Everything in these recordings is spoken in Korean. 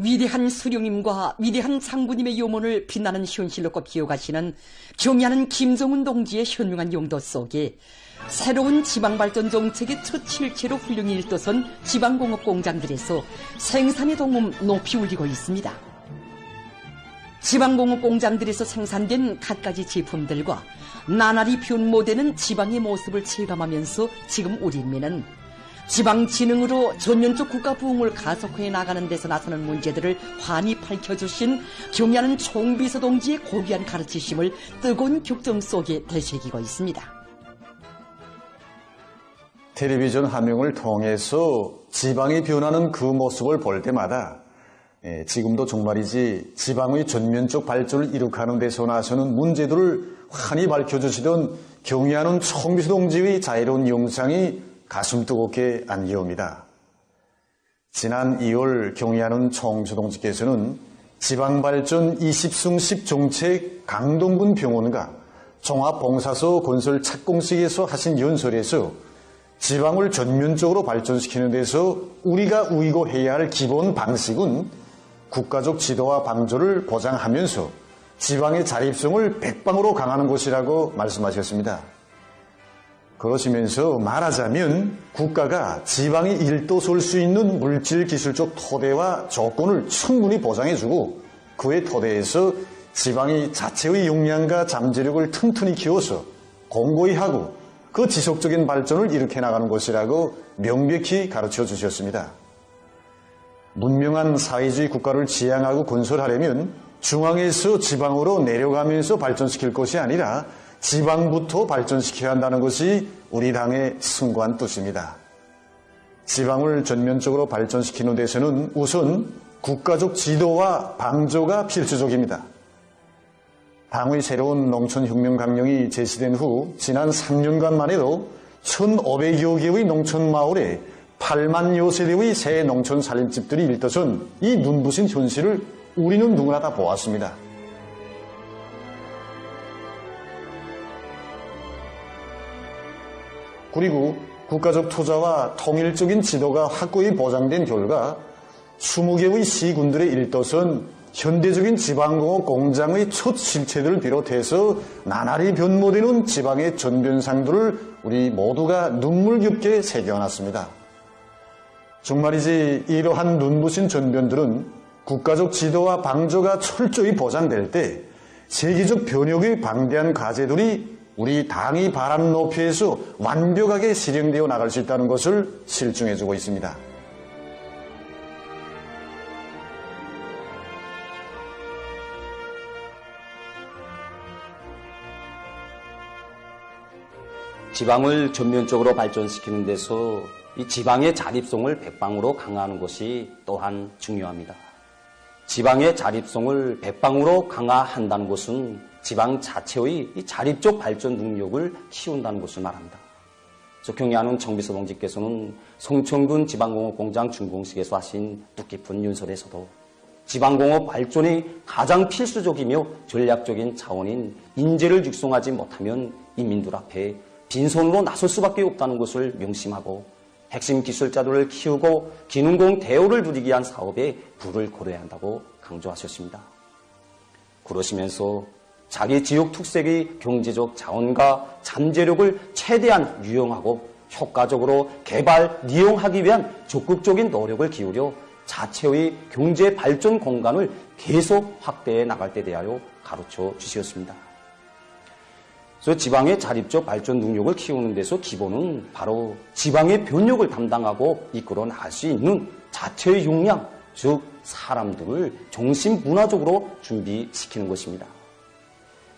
위대한 수령님과 위대한 장군님의 요문을 빛나는 현실로 꼽 기억하시는 경의하는 김정은 동지의 현명한 용도 속에 새로운 지방발전 정책의 첫 실체로 훌륭히 일떠선 지방공업 공장들에서 생산의 동음 높이 울리고 있습니다. 지방공업 공장들에서 생산된 갖가지 제품들과 나날이 변모되는 지방의 모습을 체감하면서 지금 우리 인민은 지방진흥으로 전면적 국가 부흥을 가속해 나가는 데서 나서는 문제들을 환히 밝혀주신 경의하는 총비서 동지의 고귀한 가르치심을 뜨거운 격정 속에 되새기고 있습니다. 텔레비전 화면을 통해서 지방이 변하는 그 모습을 볼 때마다 지금도 정말이지 지방의 전면적 발전을 이룩하는 데서 나서는 문제들을 환히 밝혀주시던 경의하는 총비서 동지의 자유로운 영상이 가슴 뜨겁게 안겨옵니다. 지난 2월 경의하는 총비서 동지께서는 지방발전 20승10 정책 강동군 병원과 종합봉사소 건설 착공식에서 하신 연설에서 지방을 전면적으로 발전시키는 데서 우리가 우이고해야 할 기본 방식은 국가적 지도와 방조를 보장하면서 지방의 자립성을 백방으로 강화하는 것이라고 말씀하셨습니다. 그러시면서 말하자면 국가가 지방이 일도 설 수 있는 물질 기술적 토대와 조건을 충분히 보장해주고 그의 토대에서 지방이 자체의 역량과 잠재력을 튼튼히 키워서 공고히 하고 그 지속적인 발전을 일으켜 나가는 것이라고 명백히 가르쳐 주셨습니다. 문명한 사회주의 국가를 지향하고 건설하려면 중앙에서 지방으로 내려가면서 발전시킬 것이 아니라 지방부터 발전시켜야 한다는 것이 우리 당의 숭고한 뜻입니다. 지방을 전면적으로 발전시키는 데서는 우선 국가적 지도와 방조가 필수적입니다. 당의 새로운 농촌혁명 강령이 제시된 후 지난 3년간만 해도 1,500여 개의 농촌 마을에 8만여 세대의 새 농촌 살림집들이 일떠선 이 눈부신 현실을 우리는 누구나 다 보았습니다. 그리고 국가적 투자와 통일적인 지도가 확고히 보장된 결과 20개의 시군들의 일떠선 현대적인 지방공업 공장의 첫 실체들을 비롯해서 나날이 변모되는 지방의 전변상들을 우리 모두가 눈물겹게 새겨놨습니다. 정말이지 이러한 눈부신 전변들은 국가적 지도와 방조가 철저히 보장될 때 세계적 변혁의 방대한 과제들이 우리 당이 바라는 높이에서 완벽하게 실행되어 나갈 수 있다는 것을 실증해주고 있습니다. 지방을 전면적으로 발전시키는 데서 이 지방의 자립성을 백방으로 강화하는 것이 또한 중요합니다. 지방의 자립성을 백방으로 강화한다는 것은 지방 자체의 이 자립적 발전 능력을 키운다는 것을 말합니다. 경의하는 총비서 동지께서는 송천군 지방공업공장 준공식에서 하신 뜻깊은 연설에서도 지방공업 발전이 가장 필수적이며 전략적인 자원인 인재를 육성하지 못하면 인민들 앞에 빈손으로 나설 수밖에 없다는 것을 명심하고 핵심 기술자들을 키우고 기능공 대우를 누리기 위한 사업에 부를 고려해야 한다고 강조하셨습니다. 그러시면서 자기 지역 특색의 경제적 자원과 잠재력을 최대한 유용하고 효과적으로 개발, 이용하기 위한 적극적인 노력을 기울여 자체의 경제 발전 공간을 계속 확대해 나갈 때 대하여 가르쳐 주셨습니다. 그래서 지방의 자립적 발전 능력을 키우는 데서 기본은 바로 지방의 변혁을 담당하고 이끌어 나갈 수 있는 자체의 역량, 즉 사람들을 정신 문화적으로 준비시키는 것입니다.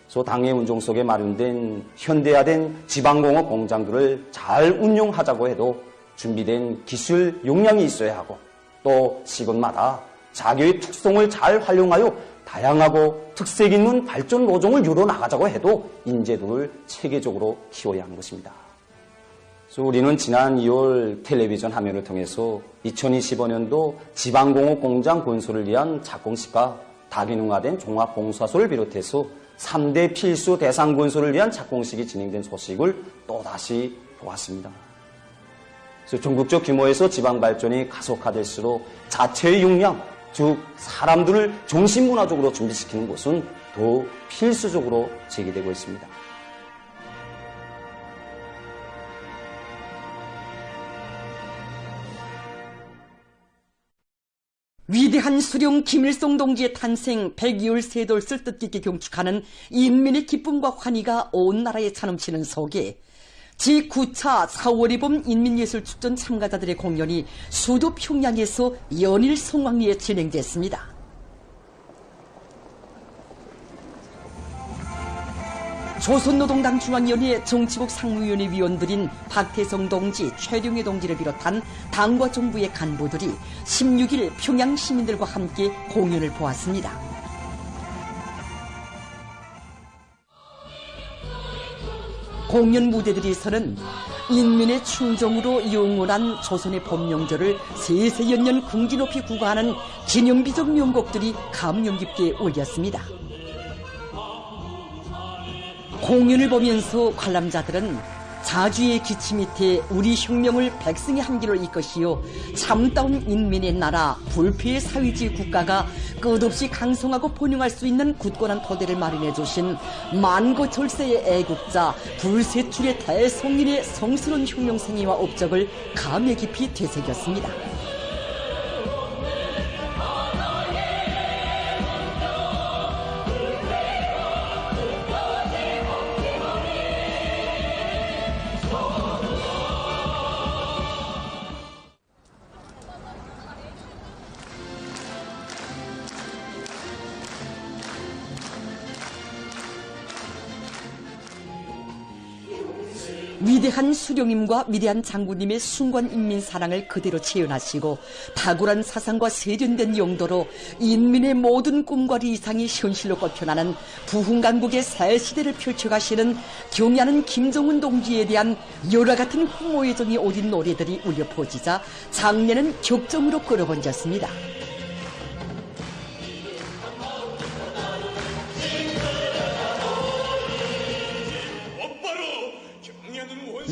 그래서 당의 운종 속에 마련된 현대화된 지방공업 공장들을 잘 운용하자고 해도 준비된 기술 역량이 있어야 하고 또 시군마다 자기의 특성을 잘 활용하여 다양하고 특색 있는 발전 노정을 이뤄나가자고 해도 인재들을 체계적으로 키워야 하는 것입니다. 그래서 우리는 지난 2월 텔레비전 화면을 통해서 2025년도 지방공업공장 건설을 위한 착공식과 다기능화된 종합봉사소를 비롯해서 3대 필수 대상 건설을 위한 착공식이 진행된 소식을 또다시 보았습니다. 그래서 전국적 규모에서 지방발전이 가속화될수록 자체의 역량, 즉 사람들을 정신문화적으로 준비시키는 것은 더 필수적으로 제기되고 있습니다. 위대한 수령 김일성 동지의 탄생 113돌을 뜻깊게 경축하는 인민의 기쁨과 환희가 온 나라에 차넘치는 속에 제9차 4.5.1봄 인민예술축전 참가자들의 공연이 수도 평양에서 연일 성황리에 진행됐습니다. 조선노동당 중앙위원회 정치국 상무위원회 위원들인 박태성 동지, 최룡해 동지를 비롯한 당과 정부의 간부들이 16일 평양 시민들과 함께 공연을 보았습니다. 공연 무대들에서는 인민의 충정으로 영원한 조선의 법명절을 세세연년 궁지 높이 구가하는 기념비적 명곡들이 감명 깊게 울렸습니다. 공연을 보면서 관람자들은 자주의 기치 밑에 우리 혁명을 백성의 한기로 이것이요 참다운 인민의 나라 불패의 사회주의 국가가 끝없이 강성하고 번영할 수 있는 굳건한 토대를 마련해 주신 만고절세의 애국자 불세출의 대성인의 성스러운 혁명 생애와 업적을 감회 깊이 되새겼습니다. 위대한 수령님과 위대한 장군님의 숭고한 인민사랑을 그대로 체현하시고 탁월한 사상과 세련된 용도로 인민의 모든 꿈과理想이 현실로 꼽혀나는 부흥강국의 새 시대를 펼쳐가시는 경애하는 김정은 동지에 대한 열화 같은 흠모의 정이 오린 노래들이 울려 퍼지자 장례는 격정으로 끌어번졌습니다.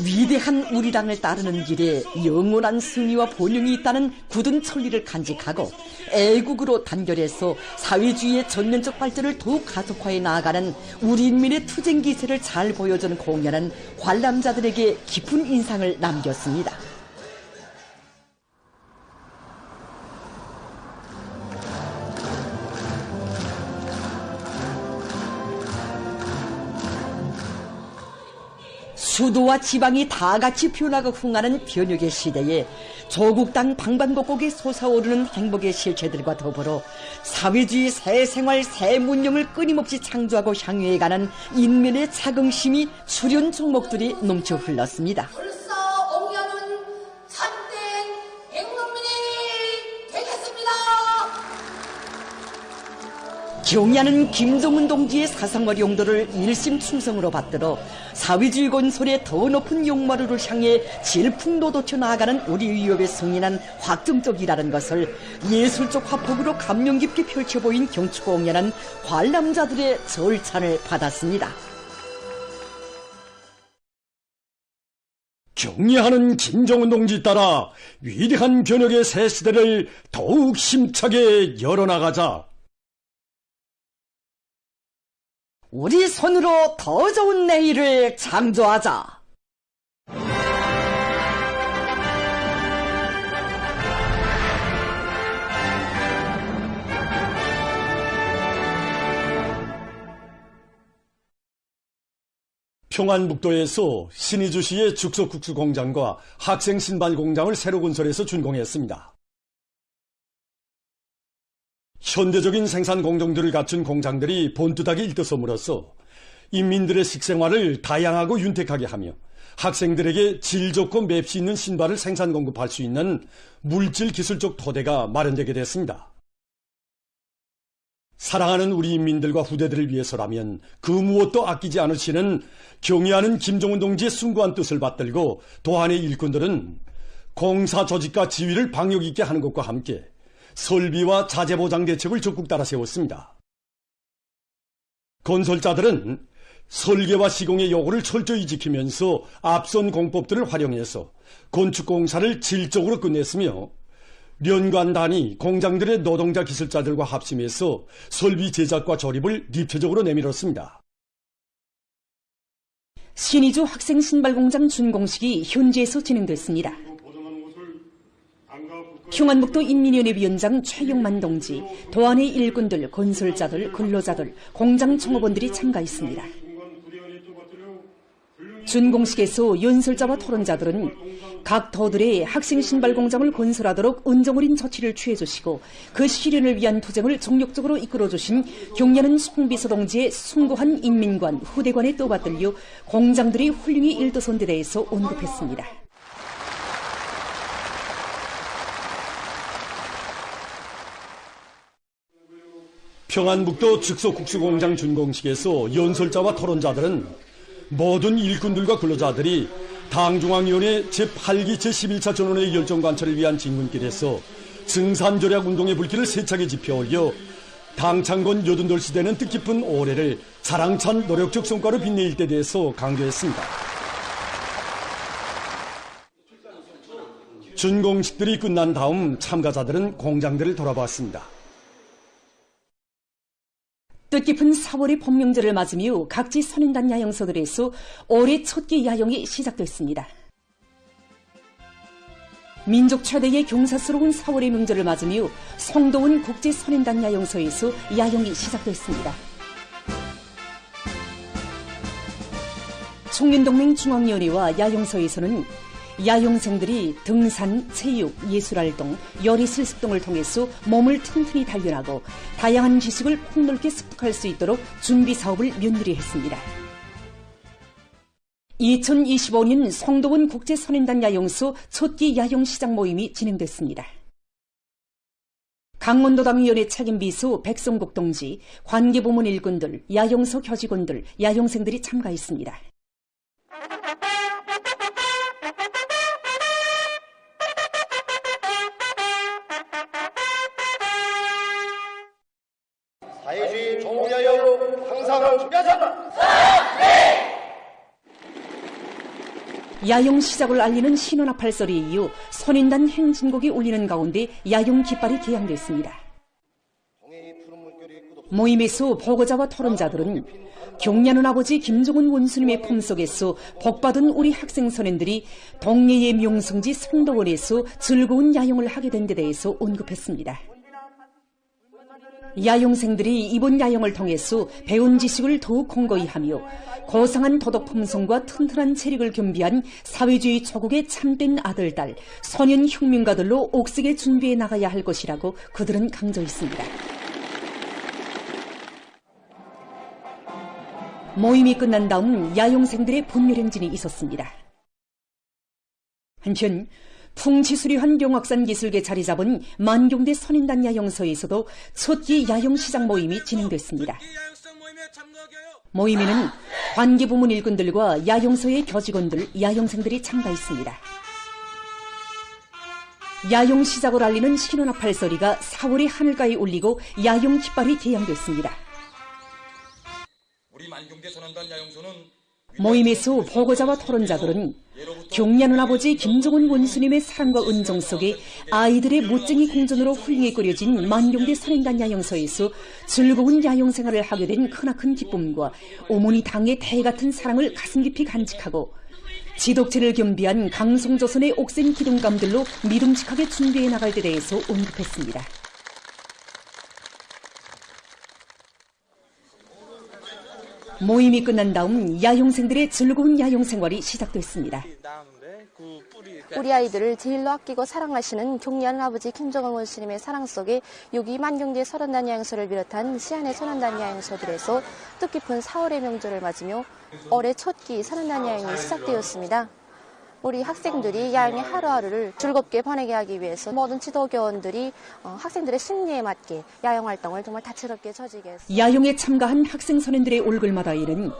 위대한 우리 당을 따르는 길에 영원한 승리와 번영이 있다는 굳은 천리를 간직하고 애국으로 단결해서 사회주의의 전면적 발전을 더욱 가속화해 나아가는 우리 인민의 투쟁 기세를 잘 보여주는 공연은 관람자들에게 깊은 인상을 남겼습니다. 수도와 지방이 다 같이 변하고 흥하는 변혁의 시대에 조국 땅 방방곡곡에 솟아오르는 행복의 실체들과 더불어 사회주의 새 생활 새 문명을 끊임없이 창조하고 향유해가는 인민의 자긍심이 수련 종목들이 넘쳐 흘렀습니다. 불사옹려는 참된 백농민이 되겠습니다. 경애하는 김정은 동지의 사상과 용도를 일심 충성으로 받들어 사회주의 건설의 더 높은 용마루를 향해 질풍노도쳐 나아가는 우리 위협에 승리한 확정적이라는 것을 예술적 화폭으로 감명 깊게 펼쳐 보인 경축공연은 관람자들의 절찬을 받았습니다. 경애하는 김정은 동지 따라 위대한 변혁의 새 시대를 더욱 힘차게 열어나가자. 우리 손으로 더 좋은 내일을 창조하자. 평안북도에서 신의주시의 죽석국수 공장과 학생 신발 공장을 새로 건설해서 준공했습니다. 현대적인 생산 공정들을 갖춘 공장들이 본투닥이 일터섬으로써 인민들의 식생활을 다양하고 윤택하게 하며 학생들에게 질 좋고 맵시 있는 신발을 생산 공급할 수 있는 물질 기술적 토대가 마련되게 됐습니다. 사랑하는 우리 인민들과 후대들을 위해서라면 그 무엇도 아끼지 않으시는 경애하는 김정은 동지의 숭고한 뜻을 받들고 도안의 일꾼들은 공사 조직과 지휘를 방역 있게 하는 것과 함께 설비와 자재 보장 대책을 적극 따라 세웠습니다. 건설자들은 설계와 시공의 요구를 철저히 지키면서 앞선 공법들을 활용해서 건축공사를 질적으로 끝냈으며 연관단이 공장들의 노동자 기술자들과 합심해서 설비 제작과 조립을 입체적으로 내밀었습니다. 신의주 학생 신발공장 준공식이 현지에서 진행됐습니다. 평안북도 인민위원회 위원장 최용만 동지, 도안의 일꾼들, 건설자들, 근로자들, 공장 종업원들이 참가했습니다. 준공식에서 연설자와 토론자들은 각 도들의 학생 신발 공장을 건설하도록 은정어린 조치를 취해주시고 그 실현을 위한 투쟁을 정력적으로 이끌어주신 경려는 송비서 동지의 숭고한 인민관, 후대관에 떠받들려 공장들이 훌륭히 일도선 데 대해서 언급했습니다. 평안북도 즉석국수공장 준공식에서 연설자와 토론자들은 모든 일꾼들과 근로자들이 당중앙위원회 제8기 제11차 전원의 열정관철을 위한 진군길에서 증산절약 운동의 불길을 세차게 지펴올려 당창건 88시대는 뜻깊은 올해를 자랑찬 노력적 성과로 빛내일 때 대해서 강조했습니다. 준공식들이 끝난 다음 참가자들은 공장들을 돌아봤습니다. 뜻깊은 4월의 법명절을 맞으며 각지 선인단 야영소들에서 올해 첫끼 야영이 시작됐습니다. 민족 최대의 경사스러운 4월의 명절을 맞으며 성도원 국제 선인단 야영소에서 야영이 시작됐습니다. 청년동맹 중앙위원회와 야영소에서는 야영생들이 등산, 체육, 예술활동, 요리실습 등을 통해서 몸을 튼튼히 단련하고 다양한 지식을 폭넓게 습득할 수 있도록 준비 사업을 면밀히 했습니다. 2025년 성도원 국제선인단 야영소 첫끼 야영시장 모임이 진행됐습니다. 강원도당위원회 책임비서 백성국 동지, 관계부문 일꾼들, 야영소 교직원들, 야영생들이 참가했습니다. 사회주의 종리하여 항상 준비하자. 야영 시작을 알리는 신원화팔설에 이어 선인단 행진곡이 울리는 가운데 야영 깃발이 개양됐습니다. 모임에서 보고자와 토론자들은 경려는 아버지 김종은 원수님의 품속에서 복받은 우리 학생 선인들이 동네의 명성지 성도원에서 즐거운 야영을 하게 된 데 대해서 언급했습니다. 야영생들이 이번 야영을 통해서 배운 지식을 더욱 공고히 하며 고상한 도덕 품성과 튼튼한 체력을 겸비한 사회주의 조국의 참된 아들, 딸, 소년 혁명가들로 옥색에 준비해 나가야 할 것이라고 그들은 강조했습니다. 모임이 끝난 다음 야영생들의 분별행진이 있었습니다. 한편 풍치수려한 경악산 기술계 자리 잡은 만경대 선인단 야영소에서도 첫끼 야영시장 모임이 진행됐습니다. 모임에는 관계부문 일꾼들과 야영소의 교직원들, 야영생들이 참가했습니다. 야영 시작을 알리는 신원화팔소리가 4월의 하늘가에 울리고 야영 깃발이 개양됐습니다. 우리 만경대 선인단 야영소는 모임에서 보고자와 토론자들은 경려는 아버지 김종은 원수님의 사랑과 은정 속에 아이들의 멋쟁이 공전으로 훌륭히 꾸려진 만경대 선인단 야영소에서 즐거운 야영 생활을 하게 된 크나큰 기쁨과 어머니 당의 대 같은 사랑을 가슴 깊이 간직하고 지독체를 겸비한 강성조선의 옥센 기둥감들로 믿음직하게 준비해 나갈 데 대해서 언급했습니다. 모임이 끝난 다음 야영생들의 즐거운 야영 생활이 시작됐습니다. 우리 아이들을 제일로 아끼고 사랑하시는 경리하는 아버지 김정은 원수님의 사랑 속에 여기 만경대 선인단 야영소를 비롯한 시안의 선인단 야영소들에서 뜻깊은 4월의 명절을 맞으며 올해 첫끼 선인단 야영이 시작되었습니다. 우리 학생들이 야영의 하루하루를 즐겁게 보내게 하기 위해서 모든 지도교원들이 학생들의 심리에 맞게 야영 활동을 정말 다채롭게 저지게 했습니다. 야영에 참가한 학생 선인들의 올글마다에는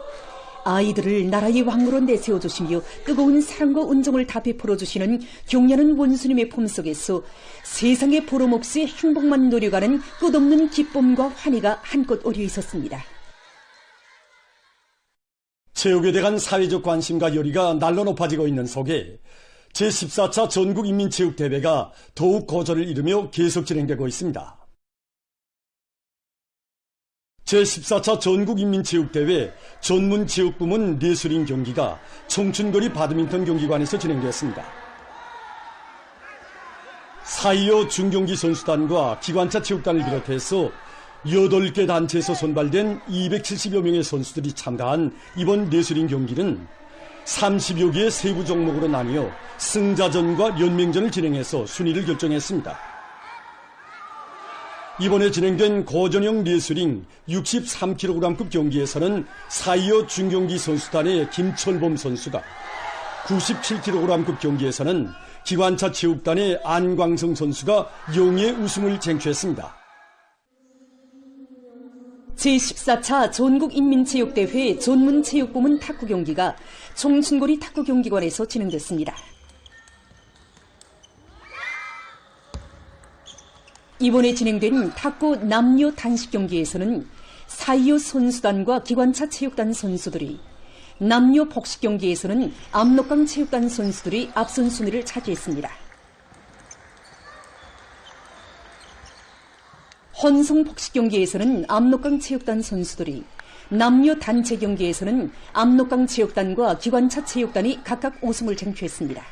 아이들을 나라의 왕으로 내세워주시며 뜨거운 사랑과 은정을 다 베풀어주시는 경려는 원수님의 품속에서 세상에 보름없이 행복만 노려가는 끝없는 기쁨과 환희가 한껏 어려 있었습니다. 체육에 대한 사회적 관심과 열의가 날로 높아지고 있는 속에 제14차 전국인민체육대회가 더욱 거절을 이루며 계속 진행되고 있습니다. 제14차 전국인민체육대회 전문체육부문 레슬링 경기가 청춘거리 바드민턴 경기관에서 진행되었습니다. 4.25 중경기 선수단과 기관차 체육단을 비롯해서 8개 단체에서 선발된 270여 명의 선수들이 참가한 이번 레슬링 경기는 30여 개의 세부 종목으로 나뉘어 승자전과 연맹전을 진행해서 순위를 결정했습니다. 이번에 진행된 고전형 레슬링 63kg급 경기에서는 4.25 중경기 선수단의 김철범 선수가, 97kg급 경기에서는 기관차 체육단의 안광성 선수가 영예 우승을 쟁취했습니다. 제14차 전국인민체육대회 전문체육부문 탁구 경기가 청춘거리 탁구경기관에서 진행됐습니다. 이번에 진행된 탁구 남녀 단식 경기에서는 4.25 선수단과 기관차 체육단 선수들이, 남녀 복식 경기에서는 압록강 체육단 선수들이 앞선 순위를 차지했습니다. 헌성 복식 경기에서는 압록강 체육단 선수들이, 남녀 단체 경기에서는 압록강 체육단과 기관차 체육단이 각각 우승을 쟁취했습니다.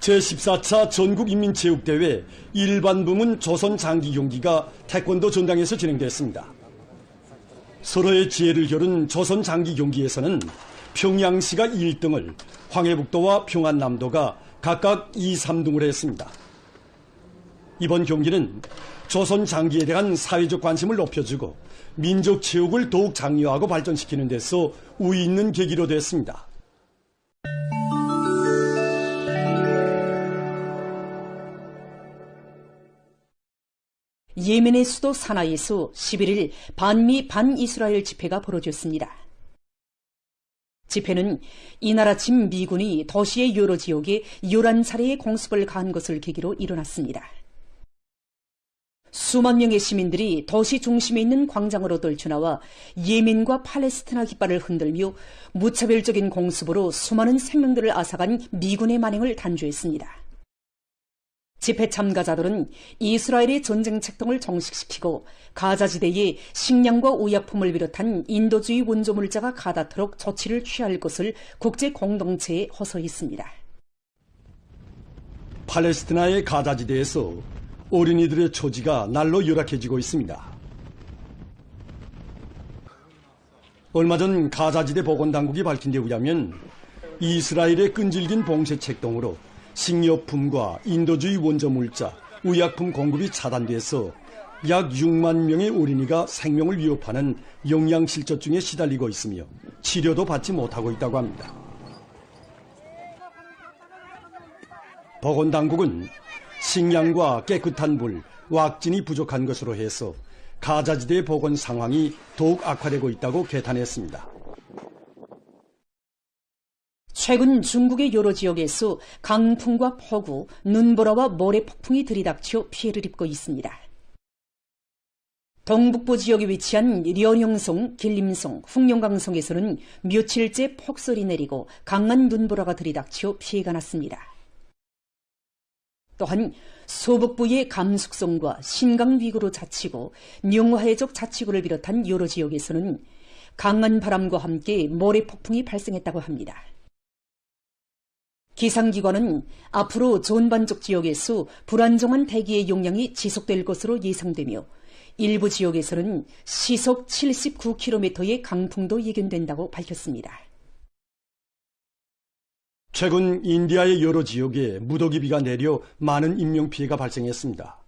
제14차 전국인민체육대회 일반 부문 조선 장기 경기가 태권도 전당에서 진행됐습니다. 서로의 지혜를 겨룬 조선 장기 경기에서는 평양시가 1등을, 황해북도와 평안남도가 각각 2, 3등을 했습니다. 이번 경기는 조선 장기에 대한 사회적 관심을 높여주고 민족 체육을 더욱 장려하고 발전시키는 데서 우위 있는 계기로 됐습니다. 예멘의 수도 사나이에서 11일 반미 반이스라엘 집회가 벌어졌습니다. 집회는 이날 아침 미군이 도시의 여러 지역에 11차례의 공습을 가한 것을 계기로 일어났습니다. 수만 명의 시민들이 도시 중심에 있는 광장으로 떨쳐나와 예멘과 팔레스티나 깃발을 흔들며 무차별적인 공습으로 수많은 생명들을 앗아간 미군의 만행을 단죄했습니다. 집회 참가자들은 이스라엘의 전쟁 책동을 종식시키고 가자지대에 식량과 의약품을 비롯한 인도주의 원조물자가 가닿도록 조치를 취할 것을 국제 공동체에 호소했습니다. 팔레스티나의 가자지대에서 어린이들의 처지가 날로 열악해지고 있습니다. 얼마 전 가자지대 보건당국이 밝힌 데 의하면 이스라엘의 끈질긴 봉쇄 책동으로 식료품과 인도주의 원조물자, 의약품 공급이 차단돼서 약 6만 명의 어린이가 생명을 위협하는 영양실조증에 시달리고 있으며 치료도 받지 못하고 있다고 합니다. 보건당국은 식량과 깨끗한 물, 왁진이 부족한 것으로 해서 가자지대의 보건 상황이 더욱 악화되고 있다고 개탄했습니다. 최근 중국의 여러 지역에서 강풍과 폭우, 눈보라와 모래 폭풍이 들이닥쳐 피해를 입고 있습니다. 동북부 지역에 위치한 려령성, 길림성, 훅룡강성에서는 며칠째 폭설이 내리고 강한 눈보라가 들이닥쳐 피해가 났습니다. 또한 서북부의 감숙성과 신강위구로 자치구, 영화해적 자치구를 비롯한 여러 지역에서는 강한 바람과 함께 모래 폭풍이 발생했다고 합니다. 기상기관은 앞으로 전반적 지역에서 불안정한 대기의 영향이 지속될 것으로 예상되며 일부 지역에서는 시속 79km의 강풍도 예견된다고 밝혔습니다. 최근 인디아의 여러 지역에 무더기비가 내려 많은 인명피해가 발생했습니다.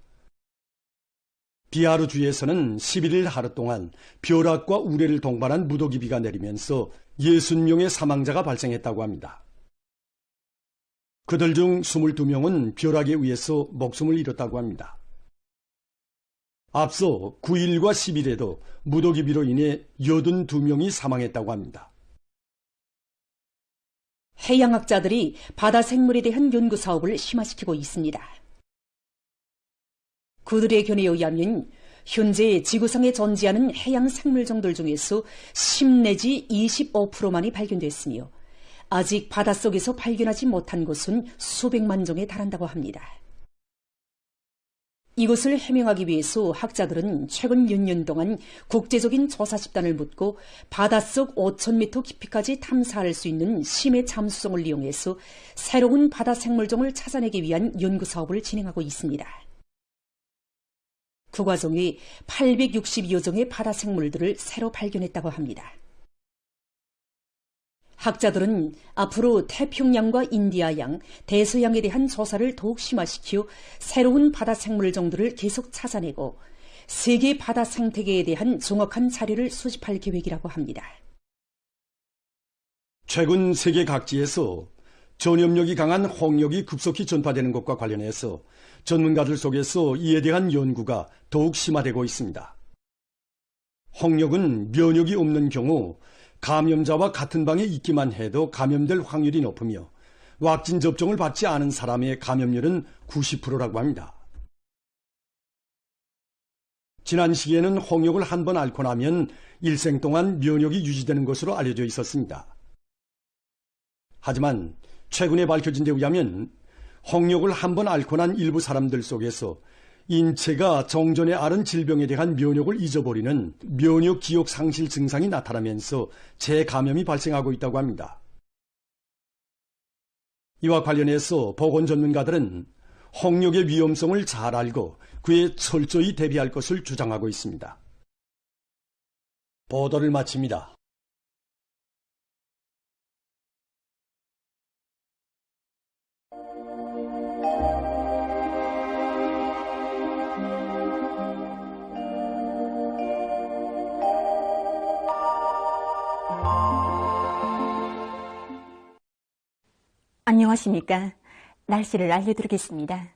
비하르주에서는 11일 하루 동안 벼락과 우레를 동반한 무더기비가 내리면서 60명의 사망자가 발생했다고 합니다. 그들 중 22명은 벼락에 의해서 목숨을 잃었다고 합니다. 앞서 9일과 10일에도 무더기비로 인해 82명이 사망했다고 합니다. 해양학자들이 바다 생물에 대한 연구 사업을 심화시키고 있습니다. 그들의 견해에 의하면 현재 지구상에 존재하는 해양 생물종들 중에서 10 내지 25%만이 발견됐으며 아직 바닷속에서 발견하지 못한 곳은 수백만 종에 달한다고 합니다. 이것을 해명하기 위해서 학자들은 최근 몇 년 동안 국제적인 조사 집단을 묻고 바닷속 5,000m 깊이까지 탐사할 수 있는 심해 잠수성을 이용해서 새로운 바다 생물종을 찾아내기 위한 연구 사업을 진행하고 있습니다. 그 과정에 862여 종의 바다 생물들을 새로 발견했다고 합니다. 학자들은 앞으로 태평양과 인디아양, 대서양에 대한 조사를 더욱 심화시켜 새로운 바다 생물종들을 계속 찾아내고 세계 바다 생태계에 대한 정확한 자료를 수집할 계획이라고 합니다. 최근 세계 각지에서 전염력이 강한 홍역이 급속히 전파되는 것과 관련해서 전문가들 속에서 이에 대한 연구가 더욱 심화되고 있습니다. 홍역은 면역이 없는 경우 감염자와 같은 방에 있기만 해도 감염될 확률이 높으며 왁신 접종을 받지 않은 사람의 감염률은 90%라고 합니다. 지난 시기에는 홍역을 한 번 앓고 나면 일생 동안 면역이 유지되는 것으로 알려져 있었습니다. 하지만 최근에 밝혀진 데 의하면 홍역을 한 번 앓고 난 일부 사람들 속에서 인체가 정전에 앓은 질병에 대한 면역을 잊어버리는 면역 기억 상실 증상이 나타나면서 재감염이 발생하고 있다고 합니다. 이와 관련해서 보건 전문가들은 홍역의 위험성을 잘 알고 그에 철저히 대비할 것을 주장하고 있습니다. 보도를 마칩니다. 안녕하십니까. 날씨를 알려드리겠습니다.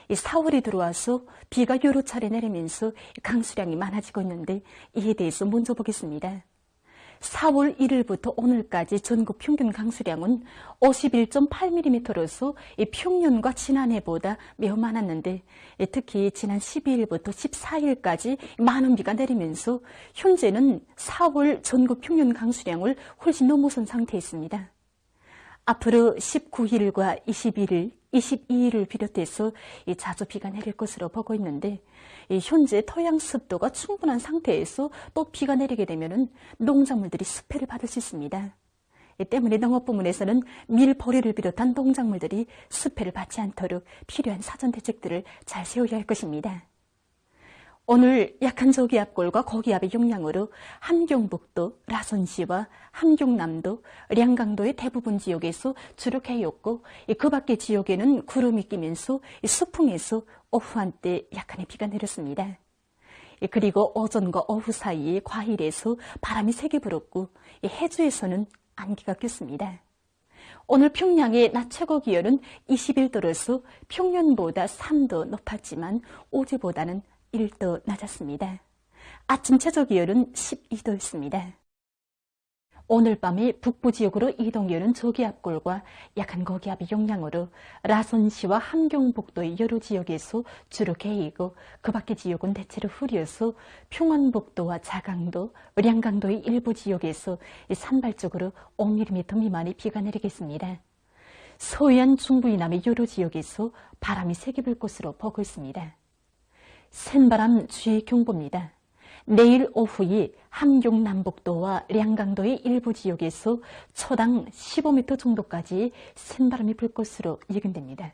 4월이 들어와서 비가 여러 차례 내리면서 강수량이 많아지고 있는데 이에 대해서 먼저 보겠습니다. 4월 1일부터 오늘까지 전국 평균 강수량은 51.8mm로서 평년과 지난해보다 매우 많았는데 특히 지난 12일부터 14일까지 많은 비가 내리면서 현재는 4월 전국 평균 강수량을 훨씬 넘어선 상태에 있습니다. 앞으로 19일과 21일, 22일을 비롯해서 자주 비가 내릴 것으로 보고 있는데 현재 토양 습도가 충분한 상태에서 또 비가 내리게 되면 농작물들이 수패를 받을 수 있습니다. 때문에 농업부문에서는 밀보리를 비롯한 농작물들이 수패를 받지 않도록 필요한 사전 대책들을 잘 세워야 할 것입니다. 오늘 약한 저기압골과 고기압의 영향으로 함경북도, 라선시와 함경남도, 량강도의 대부분 지역에서 주로 개였고 그 밖의 지역에는 구름이 끼면서 수풍에서 오후 한때 약간의 비가 내렸습니다. 그리고 오전과 오후 사이에 과일에서 바람이 세게 불었고 해주에서는 안개가 꼈습니다. 오늘 평양의 낮 최고 기온은 21도로서 평년보다 3도 높았지만 어제보다는 1도 낮았습니다. 아침 최저 기온은 12도였습니다. 오늘 밤에 북부 지역으로 이동하는 저기압골과 약한 고기압의 영향으로 라선시와 함경북도의 여러 지역에서 주로 개이고 그 밖의 지역은 대체로 흐려서 평안북도와 자강도, 량강도의 일부 지역에서 산발적으로 5mm 미만의 비가 내리겠습니다. 서해안 중부 이남의 여러 지역에서 바람이 세게 불 것으로 보고 있습니다. 센바람 주의 경보입니다. 내일 오후에 함경 남북도와 량강도의 일부 지역에서 초당 15m 정도까지 센바람이 불 것으로 예견됩니다.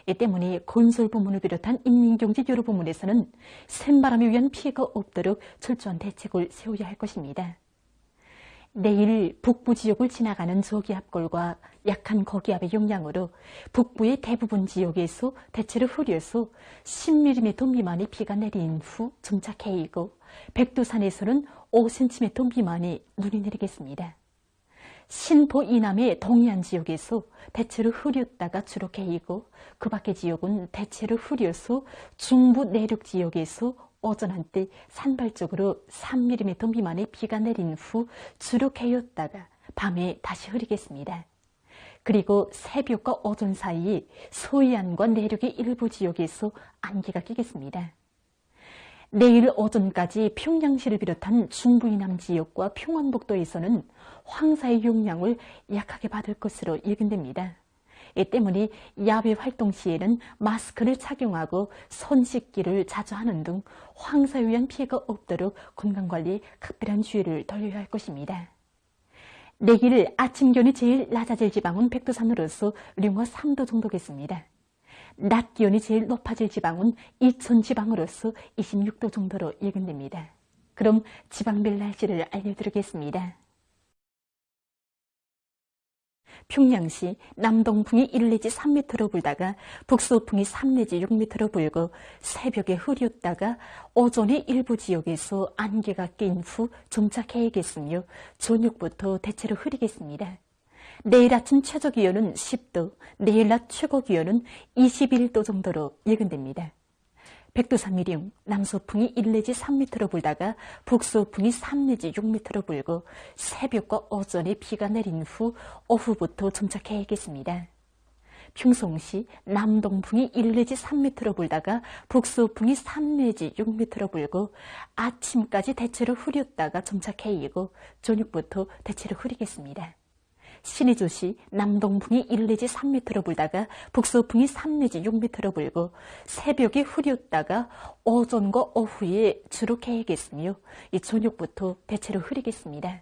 이 때문에 건설 부문을 비롯한 인민경제 여러 부문에서는 센바람에 의한 피해가 없도록 철저한 대책을 세워야 할 것입니다. 내일 북부 지역을 지나가는 저기압골과 약한 고기압의 영향으로 북부의 대부분 지역에서 대체로 흐려서 10mm 미만의 비가 내린 후 점차 개이고 백두산에서는 5cm 미만의 눈이 내리겠습니다. 신포 이남의 동해안 지역에서 대체로 흐렸다가 주로 개이고 그 밖의 지역은 대체로 흐려서 중부 내륙 지역에서 오전 한때 산발적으로 3mm 미만의 비가 내린 후 주로 개였다가 밤에 다시 흐리겠습니다. 그리고 새벽과 오전 사이 서해안과 내륙의 일부 지역에서 안개가 끼겠습니다. 내일 오전까지 평양시를 비롯한 중부 이남 지역과 평안북도에서는 황사의 영향을 약하게 받을 것으로 예견됩니다. 이 때문에 야외 활동 시에는 마스크를 착용하고 손 씻기를 자주 하는 등 황사에 의한 피해가 없도록 건강관리에 각별한 주의를 돌려야 할 것입니다. 내일 아침 기온이 제일 낮아질 지방은 백두산으로서 령화 3도 정도겠습니다. 낮 기온이 제일 높아질 지방은 이천 지방으로서 26도 정도로 예견됩니다. 그럼 지방별 날씨를 알려드리겠습니다. 평양시 남동풍이 1 내지 3m로 불다가 북서풍이 3 내지 6m로 불고 새벽에 흐렸다가 오전에 일부 지역에서 안개가 낀 후 점차 개겠으며 저녁부터 대체로 흐리겠습니다. 내일 아침 최저 기온은 10도, 내일 낮 최고 기온은 21도 정도로 예견됩니다. 백두산 미령 남서풍이 1 내지 3m로 불다가 북서풍이 3 내지 6m로 불고 새벽과 오전에 비가 내린 후 오후부터 점차 개겠습니다. 평송시 남동풍이 1 내지 3m로 불다가 북서풍이 3 내지 6m로 불고 아침까지 대체로 흐렸다가 점차 개이고 저녁부터 대체로 흐리겠습니다. 신의주시 남동풍이 1 내지 3m로 불다가 북서풍이 3 내지 6m로 불고 새벽에 흐렸다가 오전과 오후에 주로 개겠으며 저녁부터 대체로 흐리겠습니다.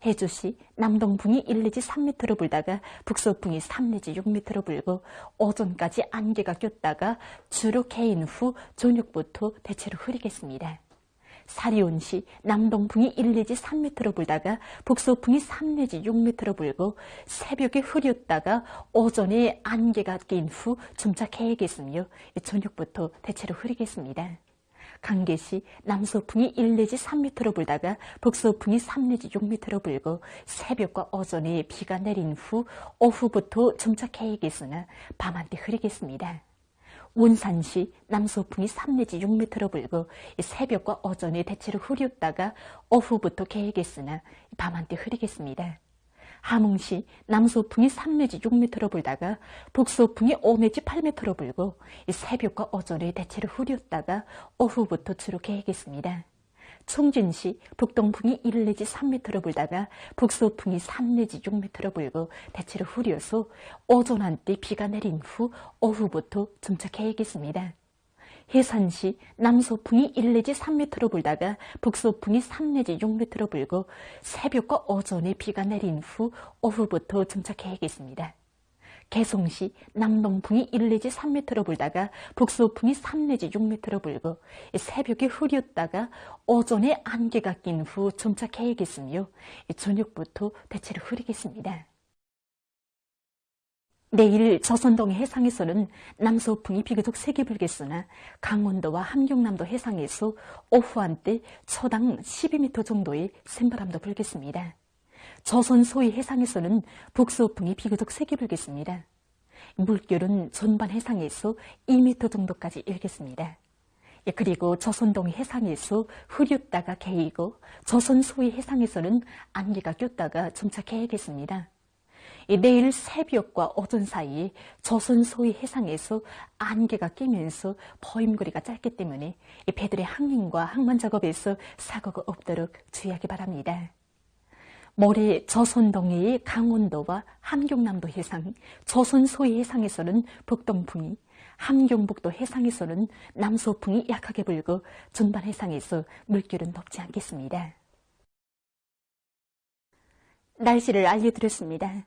해주시 남동풍이 1 내지 3m로 불다가 북서풍이 3 내지 6m로 불고 오전까지 안개가 꼈다가 주로 개인 후 저녁부터 대체로 흐리겠습니다. 사리온시 남동풍이 1 내지 3m로 불다가 북서풍이 3 내지 6m로 불고 새벽에 흐렸다가 오전에 안개가 낀 후 점차 개겠으며 저녁부터 대체로 흐리겠습니다. 강계시 남서풍이 1 내지 3m로 불다가 북서풍이 3 내지 6m로 불고 새벽과 오전에 비가 내린 후 오후부터 점차 개겠으나 밤한때 흐리겠습니다. 운산시 남서풍이 3 내지 6m로 불고 새벽과 오전에 대체로 흐렸다가 오후부터 개겠으나 밤한때 흐리겠습니다. 함흥시 남서풍이 3 내지 6m로 불다가 북서풍이 5 내지 8m로 불고 새벽과 오전에 대체로 흐렸다가 오후부터 주로 개겠습니다. 충진시 북동풍이 1 내지 3m로 불다가 북서풍이 3 내지 6m로 불고 대체로 흐려서 오전 한때 비가 내린 후 오후부터 점차 개겠습니다. 해산시 남서풍이 1 내지 3m로 불다가 북서풍이 3 내지 6m로 불고 새벽과 오전에 비가 내린 후 오후부터 점차 개겠습니다. 개성시 남동풍이 1 내지 3m로 불다가 북서풍이 3 내지 6m로 불고 새벽에 흐렸다가 오전에 안개가 낀 후 점차 개겠으며 저녁부터 대체로 흐리겠습니다. 내일 조선동해 해상에서는 남서풍이 비교적 세게 불겠으나 강원도와 함경남도 해상에서 오후 한때 초당 12m 정도의 센바람도 불겠습니다. 조선 소위 해상에서는 북서풍이 비교적 세게 불겠습니다. 물결은 전반 해상에서 2m 정도까지 일겠습니다. 그리고 조선동해 해상에서 흐렸다가 개이고 조선 소위 해상에서는 안개가 꼈다가 점차 개겠습니다. 내일 새벽과 오전 사이에 조선 소위 해상에서 안개가 끼면서 포임거리가 짧기 때문에 배들의 항행과 항만 작업에서 사고가 없도록 주의하기 바랍니다. 모레 조선 동해의 강원도와 함경남도 해상, 조선 소위 해상에서는 북동풍이, 함경북도 해상에서는 남서풍이 약하게 불고 전반 해상에서 물결은 높지 않겠습니다. 날씨를 알려드렸습니다.